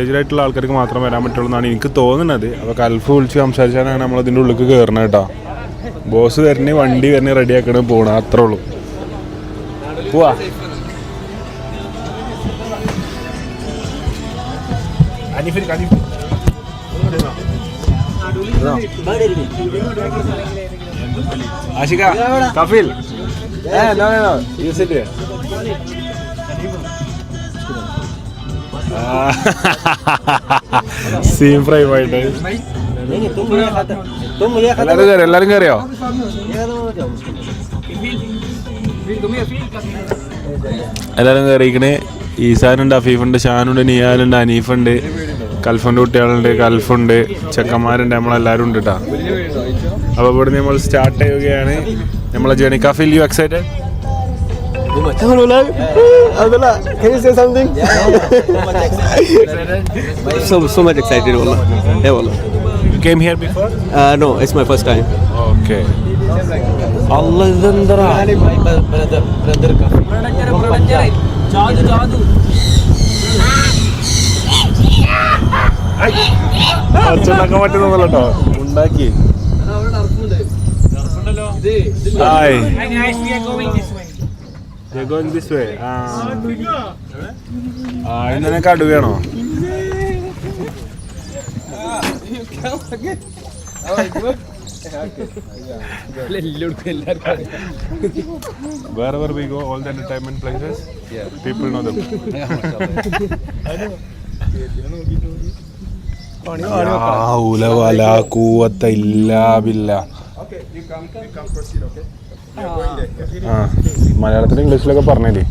ആയിട്ടുള്ള ആൾക്കാർക്ക് മാത്രം വരാൻ പറ്റുള്ളൂ എന്നാണ് എനിക്ക് തോന്നുന്നത്. അപ്പോൾ കൽഫ് വിളിച്ച് സംസാരിച്ചാലാണ് നമ്മളതിൻ്റെ ഉള്ളിൽ കയറണത് കേട്ടോ. ബോസ് വരണേ വണ്ടി വരണേ റെഡിയാക്കണേ പോകണം, അത്രേ ഉള്ളൂ. പോവാ. ആഷിക, കഫിൽ, സീം ഫ്രൈ ആയിട്ട് എല്ലാരും കയറിയോ? എല്ലാരും കയറിയിക്കണേ. ഈസാനുണ്ട്, അഫീഫുണ്ട്, ഷാനുണ്ട്, നിയാലുണ്ട്, അനീഫുണ്ട്, കൽഫുണ്ട്, കുട്ടികളുണ്ട്, കൽഫുണ്ട്, ചെക്കന്മാരുണ്ട്, നമ്മളെല്ലാവരും ഉണ്ട് കേട്ടോ. അപ്പോൾ ഇവിടെ നമ്മൾ സ്റ്റാർട്ട് ചെയ്യുകയാണ് നമ്മളെ journey. Kafil, you excited? Can you say something? so much excited, wallah. Yeah, wallah. You came here before? No, it's my first time. Okay. Allah idandara. Brother Kafi. Jadu. അച്ഛനൊക്കെ പറ്റുന്നല്ലോ കേട്ടോ, ഉണ്ടാക്കി. Hi. You're going this way. ഇന്നെ കടുകയാണോ? Wherever we go, all the entertainment places, people know them. ഹൗല വലാ ഖുവത ഇല്ലാ ബില്ലാ. മലയാളത്തിലും ഇംഗ്ലീഷിലൊക്കെ പറഞ്ഞേ.